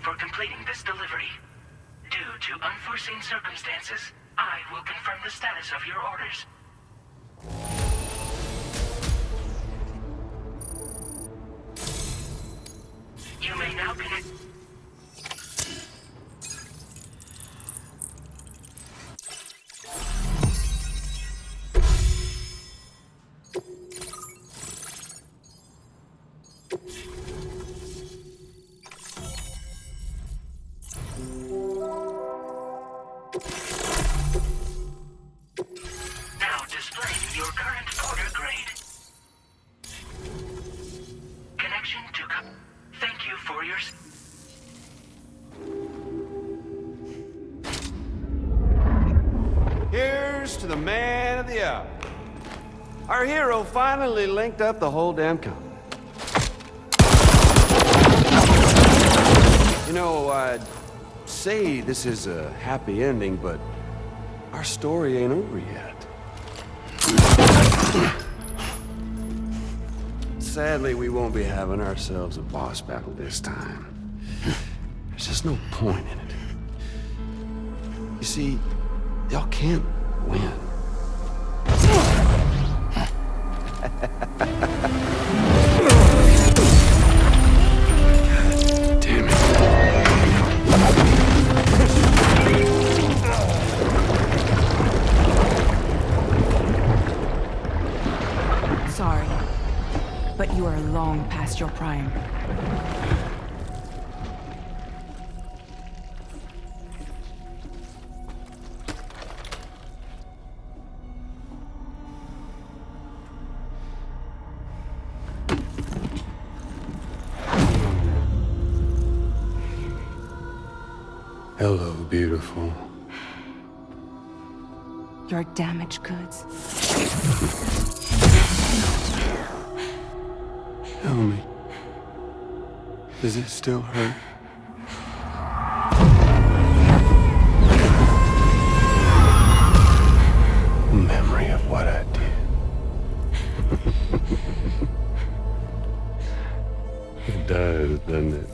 for completing this delivery. Due to unforeseen circumstances, I will confirm the status of your orders. You may now connect. Now displaying your current order grade. Connection to Thank you for your... Here's to the man of the hour. Our hero finally linked up the whole damn company. You know, I'd say this is a happy ending, but our story ain't over yet. Sadly, we won't be having ourselves a boss battle this time. There's just no point in it. You see, y'all can't win. Damn it. Sorry, but you are long past your prime. Hello, beautiful. Your damaged goods. Tell me, does it still hurt? Memory of what I did. It does, doesn't it?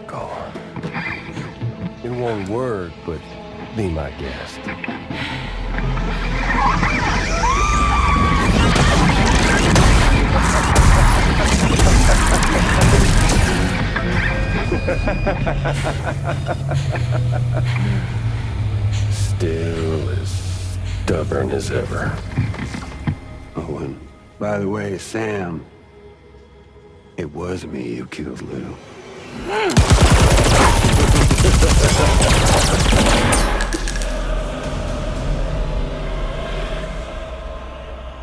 Go on. In one word, but be my guest. Still as stubborn as ever. Oh, and by the way, Sam, it was me who killed Lou.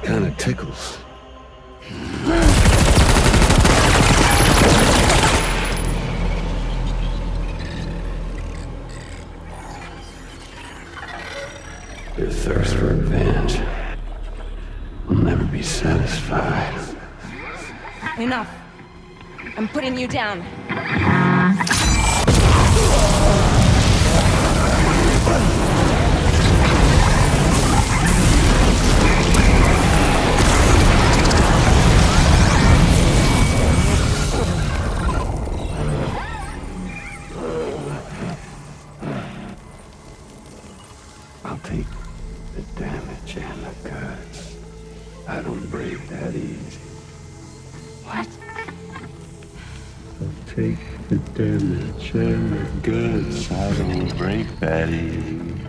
Kinda tickles. Your thirst for revenge will never be satisfied. Enough. I'm putting you down. I'll take the damage and the goods. I don't break that easy. What? I'll take the damage and the goods. I don't break that easy.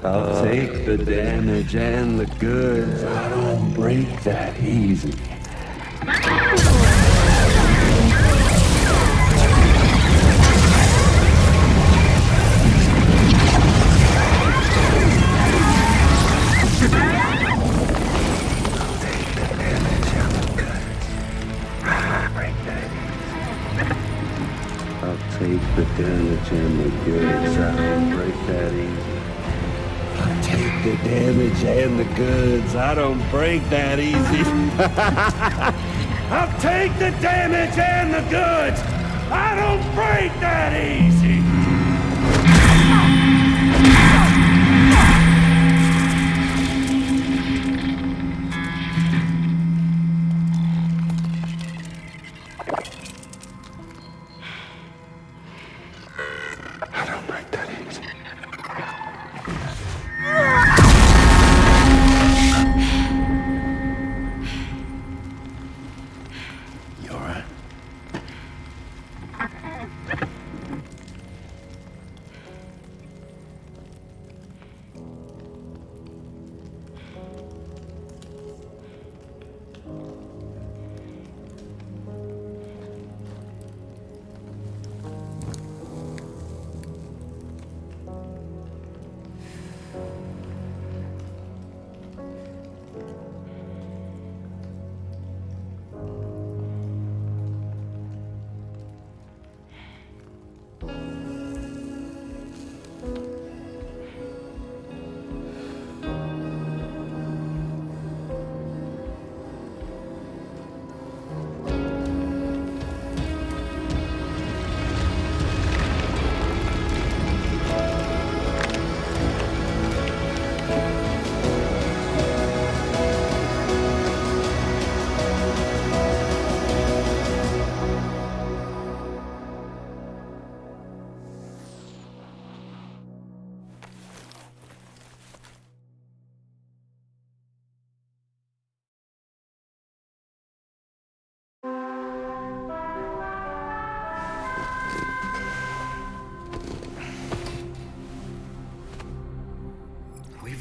I'll take the damage and the goods. I don't break that easy. Take the damage and the goods. I don't break that easy. I'll take the damage and the goods. I don't break that easy. I'll take the damage and the goods. I don't break that easy.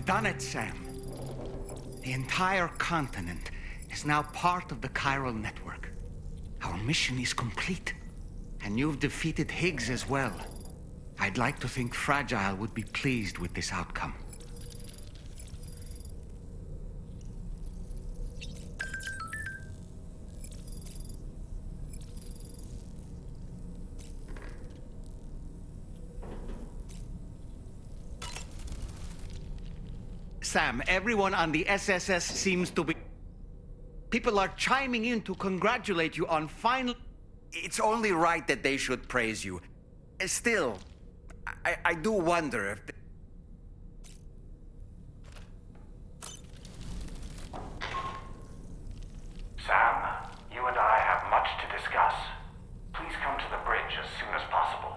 done it, Sam. The entire continent is now part of the chiral network. Our mission is complete. And you've defeated Higgs as well. I'd like to think Fragile would be pleased with this outcome. Sam, everyone on the SSS seems to be... People are chiming in to congratulate you on final... It's only right that they should praise you. Still, I do wonder if... Sam, you and I have much to discuss. Please come to the bridge as soon as possible.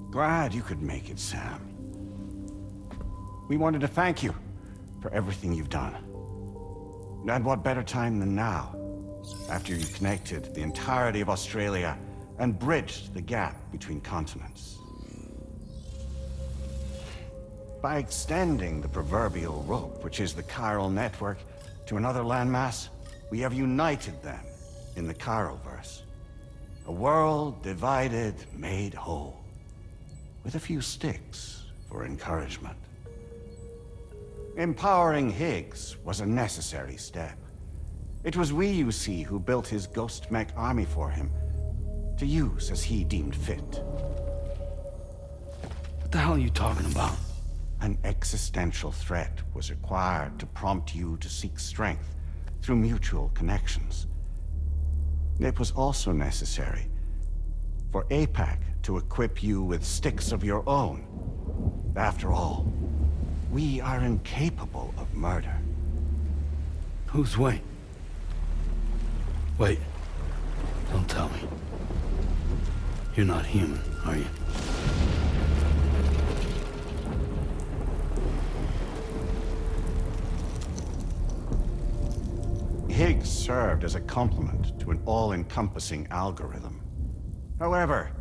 Glad you could make it, Sam. We wanted to thank you for everything you've done. And what better time than now, after you connected the entirety of Australia and bridged the gap between continents. By extending the proverbial rope, which is the chiral network, to another landmass, we have united them in the Chiralverse. A world divided, made whole. With a few sticks for encouragement. Empowering Higgs was a necessary step. It was we, you see, who built his ghost mech army for him, to use as he deemed fit. What the hell are you talking about? An existential threat was required to prompt you to seek strength through mutual connections. It was also necessary for APAC to equip you with sticks of your own. After all, we are incapable of murder. Who's Wayne? Wait. Don't tell me. You're not human, are you? Higgs served as a complement to an all-encompassing algorithm. However,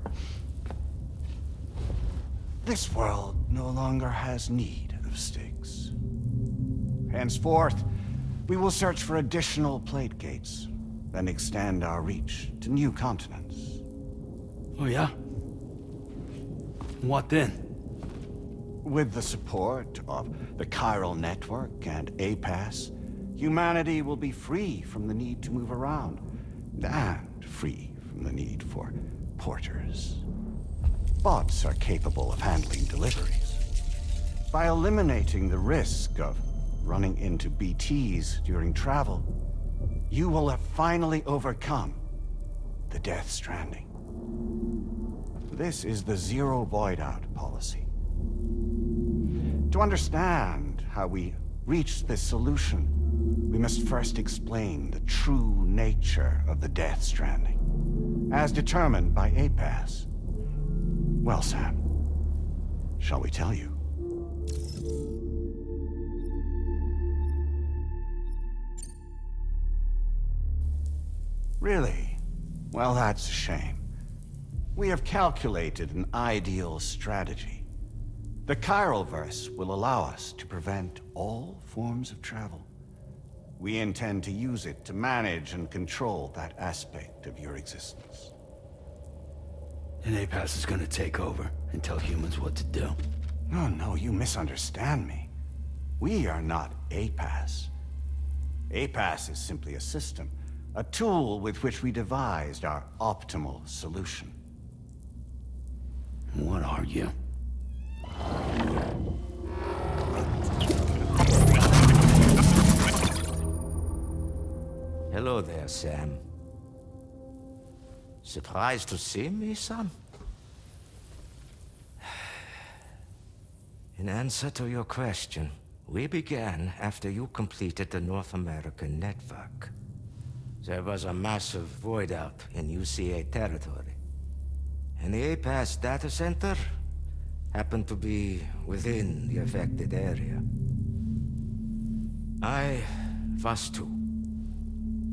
this world no longer has need of sticks. Henceforth, we will search for additional plate gates, then extend our reach to new continents. Oh yeah? What then? With the support of the chiral network and APAS, humanity will be free from the need to move around, and free from the need for porters. Bots are capable of handling deliveries. By eliminating the risk of running into BTs during travel, you will have finally overcome the Death Stranding. This is the Zero Void Out policy. To understand how we reached this solution, we must first explain the true nature of the Death Stranding, as determined by APAS. Well, Sam, shall we tell you? Really? Well, that's a shame. We have calculated an ideal strategy. The Chiralverse will allow us to prevent all forms of travel. We intend to use it to manage and control that aspect of your existence. And APAS is gonna take over and tell humans what to do. No, you misunderstand me. We are not APAS. APAS is simply a system, a tool with which we devised our optimal solution. What are you? Hello there, Sam. Surprised to see me, son? In answer to your question, we began after you completed the North American network. There was a massive void out in UCA territory. And the APAS data center happened to be within the affected area. I was too.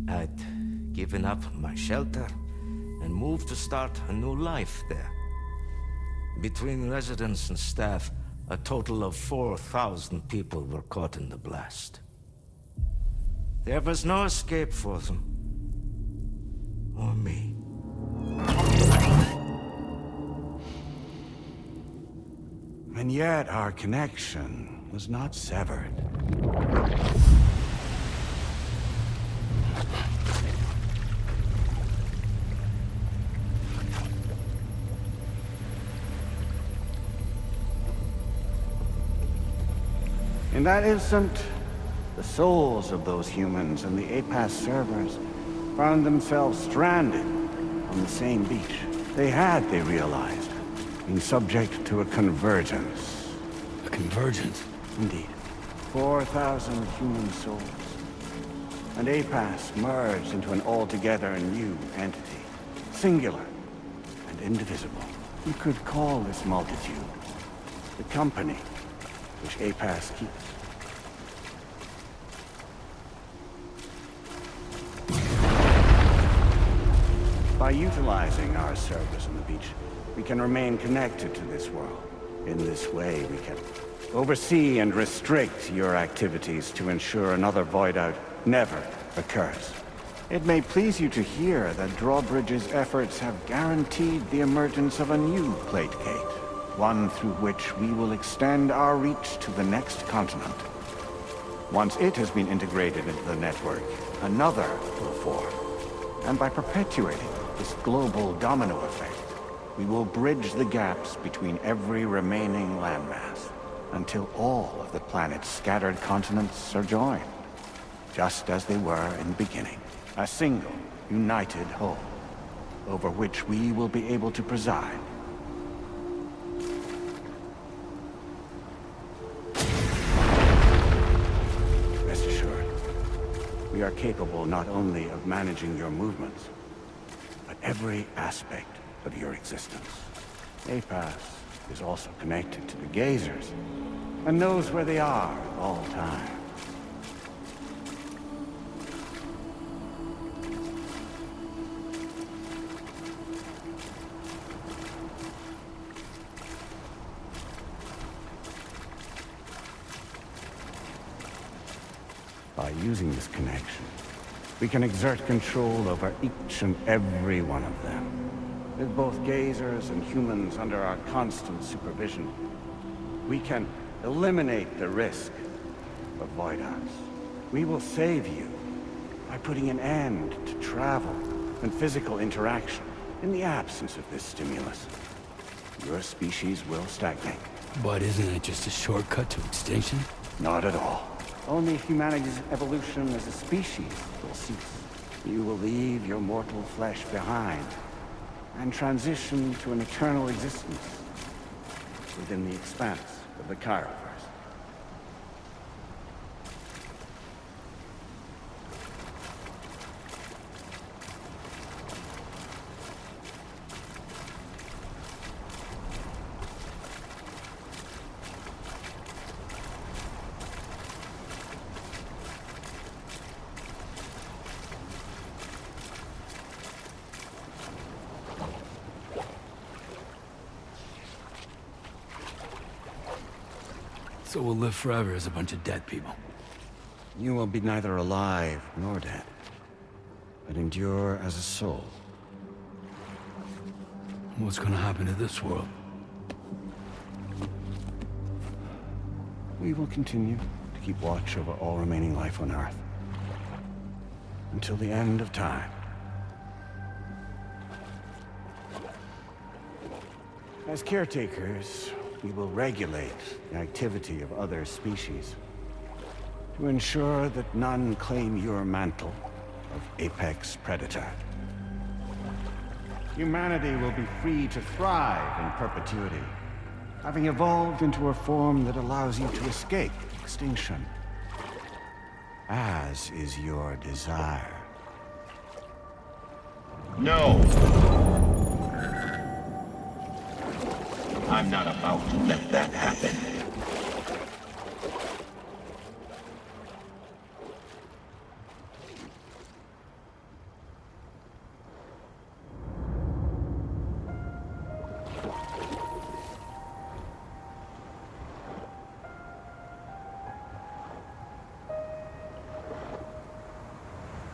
I'd given up my shelter and moved to start a new life there. Between residents and staff, a total of 4,000 people were caught in the blast. There was no escape for them. Or me. And yet our connection was not severed. In that instant, the souls of those humans and the APAS servers found themselves stranded on the same beach. They realized, been subject to a convergence. A convergence? Indeed. 4,000 human souls. And APAS merged into an altogether new entity. Singular and indivisible. You could call this multitude the company which APAS keeps. By utilizing our servers on the beach, we can remain connected to this world. In this way, we can oversee and restrict your activities to ensure another void out never occurs. It may please you to hear that Drawbridge's efforts have guaranteed the emergence of a new plate gate, one through which we will extend our reach to the next continent. Once it has been integrated into the network, another will form. And by perpetuating this global domino effect, we will bridge the gaps between every remaining landmass until all of the planet's scattered continents are joined, just as they were in the beginning. A single, united whole, over which we will be able to preside. Rest assured, we are capable not only of managing your movements, but every aspect of your existence. APAS is also connected to the Gazers, and knows where they are at all times. By using this connection, we can exert control over each and every one of them. With both Gazers and humans under our constant supervision, we can eliminate the risk of void outs. We will save you by putting an end to travel and physical interaction in the absence of this stimulus. Your species will stagnate. But isn't it just a shortcut to extinction? Not at all. Only humanity's evolution as a species will cease. You will leave your mortal flesh behind and transition to an eternal existence within the expanse of the Chiralverse. So we'll live forever as a bunch of dead people. You will be neither alive nor dead, but endure as a soul. What's gonna happen to this world? We will continue to keep watch over all remaining life on Earth. Until the end of time. As caretakers, we will regulate the activity of other species to ensure that none claim your mantle of apex predator. Humanity will be free to thrive in perpetuity, having evolved into a form that allows you to escape extinction, as is your desire. No! I'm not about to let that happen.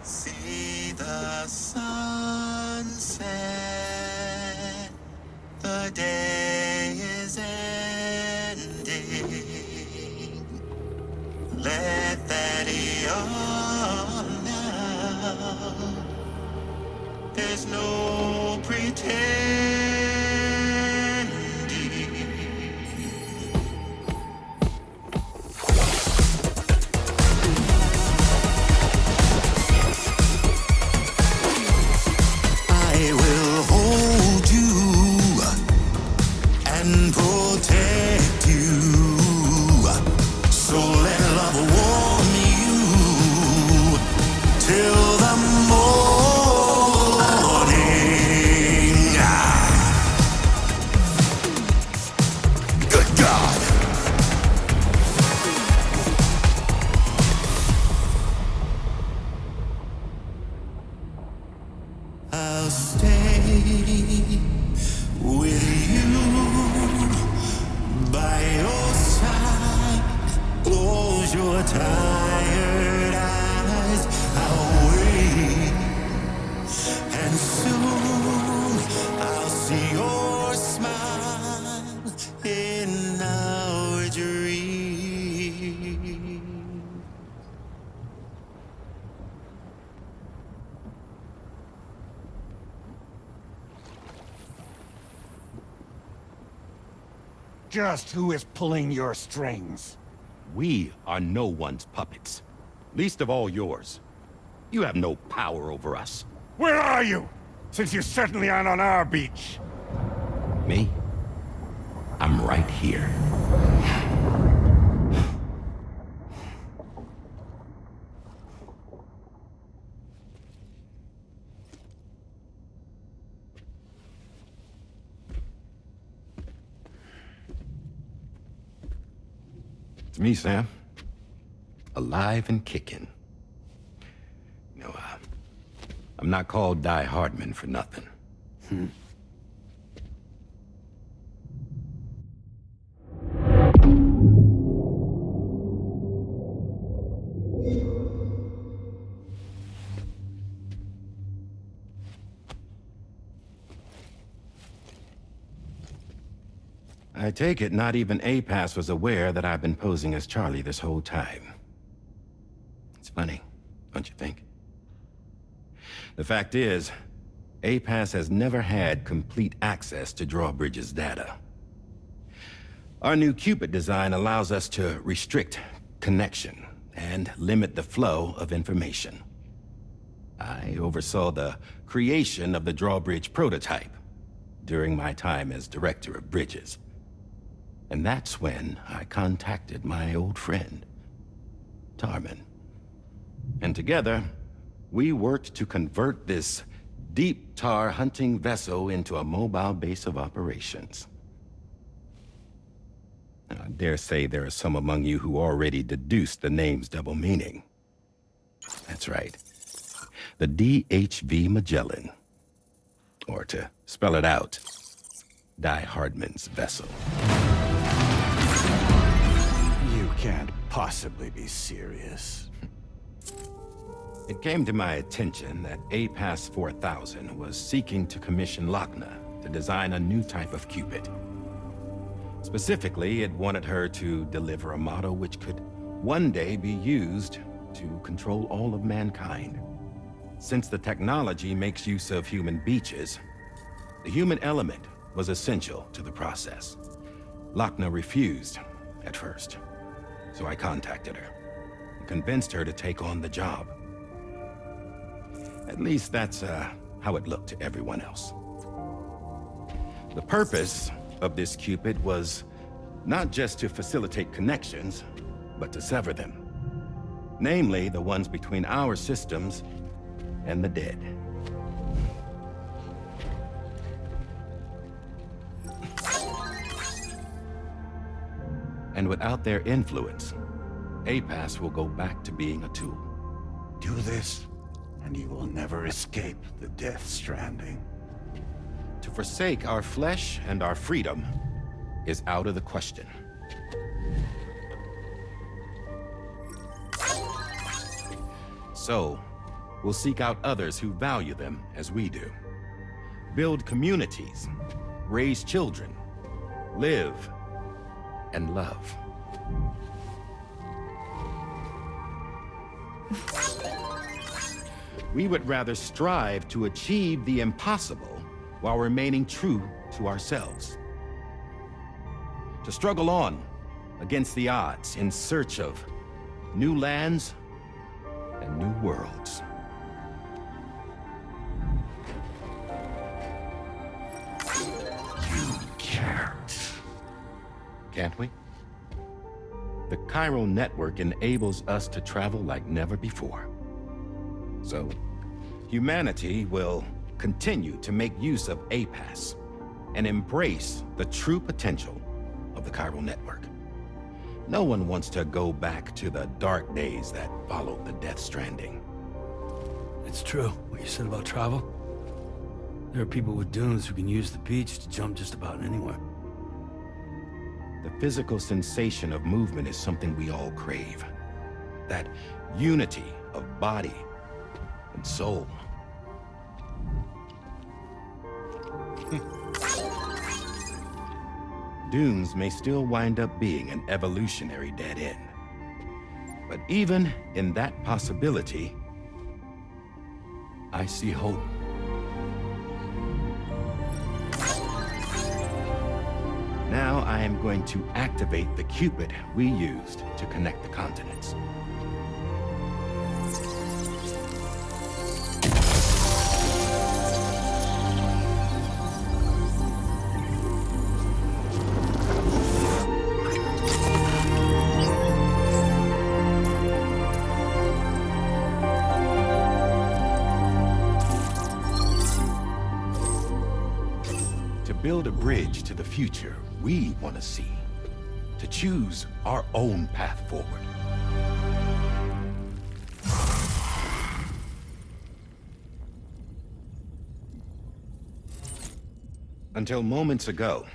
See the sunset, the day is ending. Let that yawn now. There's no pretending. I will hold you and protect you. So let love warm you till the morning. Good God. I'll stay with you by your side. Close your tired eyes. I'll wait, and soon I'll see your smile in our dream. Just who is pulling your strings? We are no one's puppets. Least of all yours. You have no power over us. Where are you? Since you certainly aren't on our beach. Me? I'm right here. It's me, Sam. Alive and kicking. No, I'm not called Die-Hardman for nothing. I take it not even APAS was aware that I've been posing as Charlie this whole time. It's funny, don't you think? The fact is, APAS has never had complete access to Drawbridge's data. Our new Cupid design allows us to restrict connection and limit the flow of information. I oversaw the creation of the Drawbridge prototype during my time as Director of Bridges. And that's when I contacted my old friend, Tarman. And together, we worked to convert this deep tar hunting vessel into a mobile base of operations. Now, I dare say there are some among you who already deduced the name's double meaning. That's right. The DHV Magellan. Or to spell it out, Die-Hardman's vessel. can't possibly be serious. It came to my attention that APAS 4000 was seeking to commission Lochna to design a new type of Cupid. Specifically, it wanted her to deliver a model which could one day be used to control all of mankind. Since the technology makes use of human beaches, the human element was essential to the process. Lochna refused at first, so I contacted her and convinced her to take on the job. At least that's how it looked to everyone else. The purpose of this Cupid was not just to facilitate connections, but to sever them. Namely, the ones between our systems and the dead. And without their influence, APAS will go back to being a tool. Do this, and you will never escape the Death Stranding. To forsake our flesh and our freedom is out of the question. So, we'll seek out others who value them as we do. Build communities, raise children, live, and love. We would rather strive to achieve the impossible while remaining true to ourselves. To struggle on against the odds in search of new lands and new worlds. You can't. Can't we? The chiral network enables us to travel like never before. So, humanity will continue to make use of APAS and embrace the true potential of the chiral network. No one wants to go back to the dark days that followed the Death Stranding. It's true, what you said about travel. There are people with dunes who can use the beach to jump just about anywhere. The physical sensation of movement is something we all crave. That unity of body and soul. Dunes may still wind up being an evolutionary dead end. But even in that possibility, I see hope. Now I am going to activate the Cupid we used to connect the continents. Build a bridge to the future we want to see, to choose our own path forward. Until moments ago,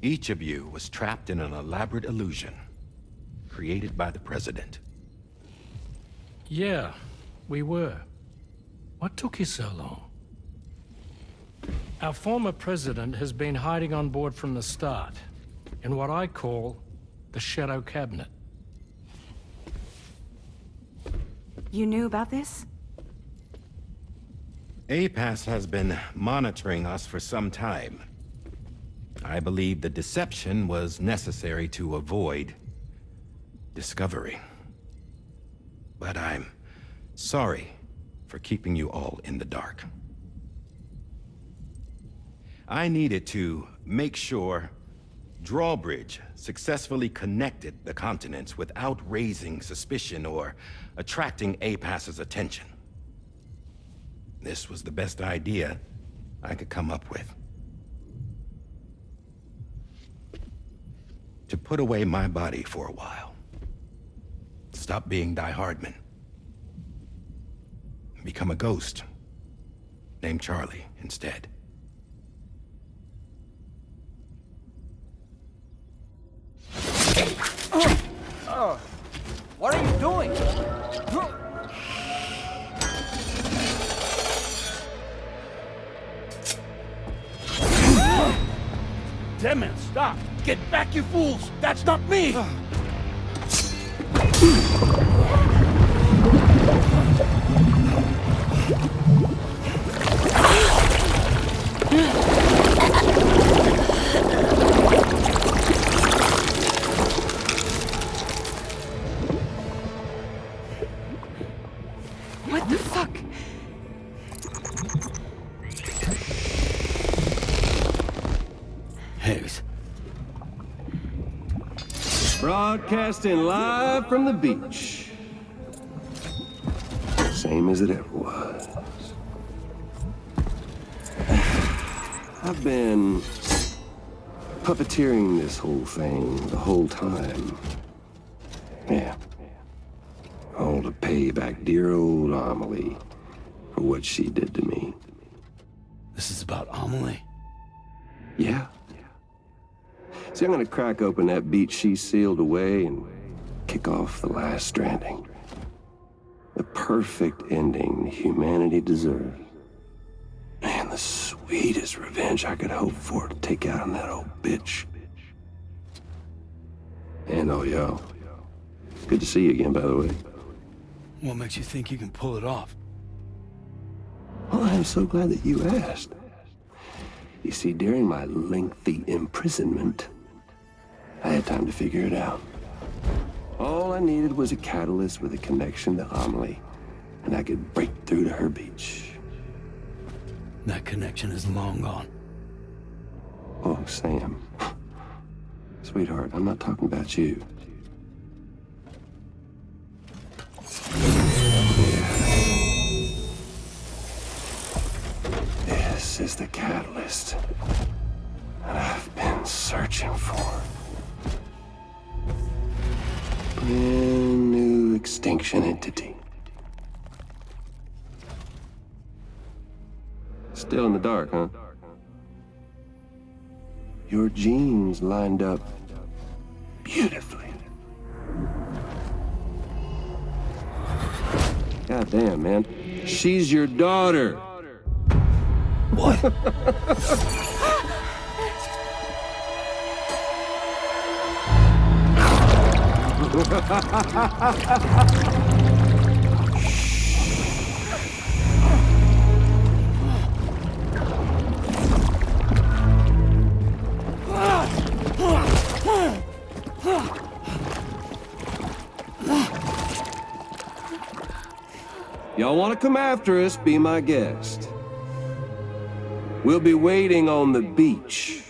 each of you was trapped in an elaborate illusion created by the President. Yeah, we were. What took you so long? Our former president has been hiding on board from the start, in what I call the Shadow Cabinet. You knew about this? APAS has been monitoring us for some time. I believe the deception was necessary to avoid discovery. But I'm sorry for keeping you all in the dark. I needed to make sure Drawbridge successfully connected the continents without raising suspicion or attracting APAS's attention. This was the best idea I could come up with. To put away my body for a while. Stop being Die-Hardman. Become a ghost. Named Charlie instead. What are you doing? Damn man, stop! Get back, you fools! That's not me! What the fuck? Higgs. Broadcasting live from the beach. Same as it ever was. I've been puppeteering this whole thing the whole time. Yeah. All to pay back dear old Amelie for what she did to me. This is about Amelie? Yeah. See, I'm gonna crack open that beach she sealed away and kick off the last stranding. The perfect ending humanity deserves. Man, the sweetest revenge I could hope for to take out on that old bitch. And oh, yo. Good to see you again, by the way. What makes you think you can pull it off? Well, I'm so glad that you asked. You see, during my lengthy imprisonment, I had time to figure it out. All I needed was a catalyst with a connection to Amelie, and I could break through to her beach. That connection is long gone. Oh, Sam. Sweetheart, I'm not talking about you. This is the catalyst that I've been searching for. Brand new extinction entity. Still in the dark, huh? Your genes lined up beautifully. God damn, man. She's your daughter. What? Y'all want to come after us, be my guest. We'll be waiting on the beach.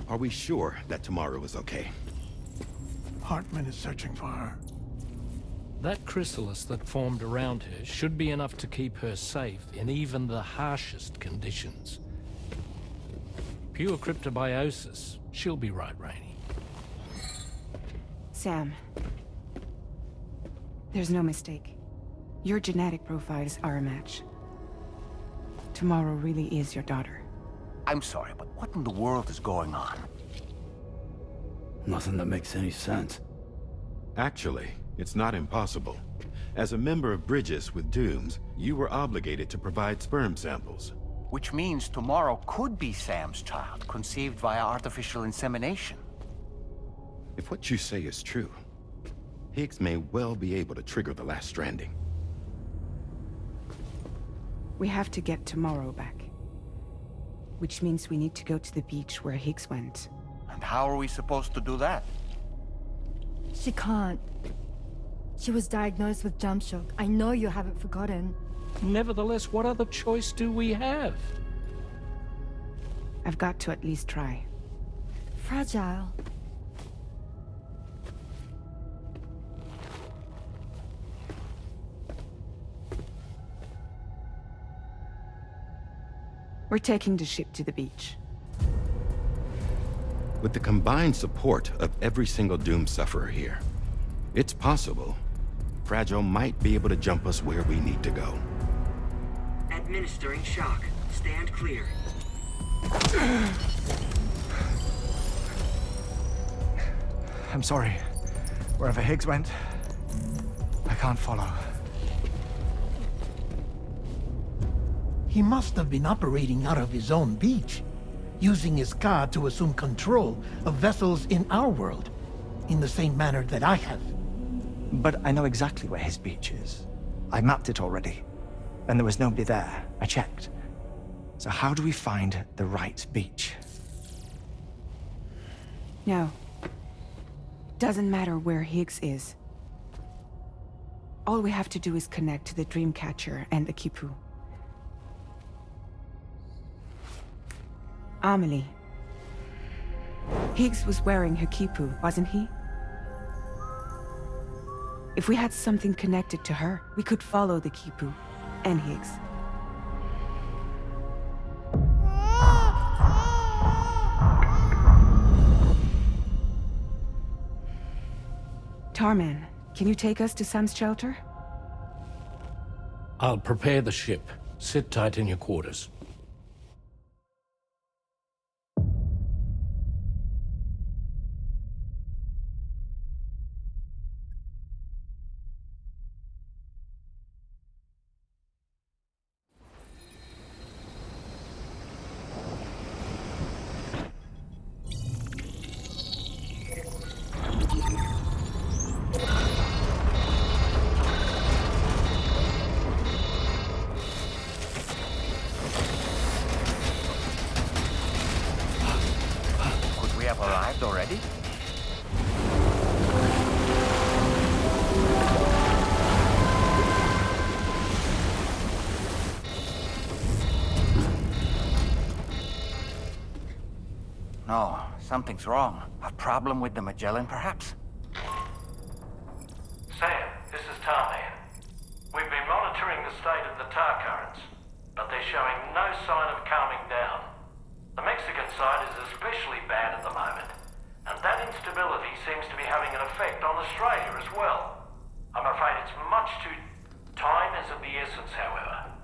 Are we sure that tomorrow is okay? Hartman is searching for her. That chrysalis that formed around her should be enough to keep her safe in even the harshest conditions. Pure cryptobiosis. She'll be right, Rainey. Sam. There's no mistake. Your genetic profiles are a match. Tomorrow really is your daughter. I'm sorry, but what in the world is going on? Nothing that makes any sense. Actually, it's not impossible. As a member of Bridges with Dooms, you were obligated to provide sperm samples. Which means tomorrow could be Sam's child, conceived via artificial insemination. If what you say is true, Higgs may well be able to trigger the last stranding. We have to get tomorrow back. Which means we need to go to the beach where Higgs went. And how are we supposed to do that? She can't. She was diagnosed with jump shock. I know you haven't forgotten. Nevertheless, what other choice do we have? I've got to at least try. Fragile. We're taking the ship to the beach. With the combined support of every single Doom sufferer here, it's possible Fragile might be able to jump us where we need to go. Administering shock. Stand clear. I'm sorry. Wherever Higgs went, I can't follow. He must have been operating out of his own beach, using his car to assume control of vessels in our world, in the same manner that I have. But I know exactly where his beach is. I mapped it already, and there was nobody there. I checked. So how do we find the right beach? No. Doesn't matter where Higgs is. All we have to do is connect to the Dreamcatcher and the Kipu. Amelie. Higgs was wearing her Kipu, wasn't he? If we had something connected to her, we could follow the Kipu and Higgs. Tarman, can you take us to Sam's shelter? I'll prepare the ship. Sit tight in your quarters. Could we have arrived already? No, something's wrong. A problem with the Magellan, perhaps? Sam, this is Tarman. We've been monitoring the state of the tar currents, but they're showing no sign of calming down. The Mexican side is especially bad at the moment, and that instability seems to be having an effect on Australia as well. I'm afraid it's much too... Time is of the essence, however.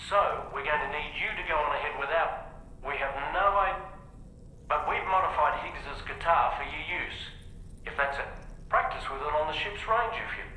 So, we're going to need you to go on ahead without... We have no idea... But we've modified Higgs's guitar for your use. If that's it, practice with it on the ship's ranger if you...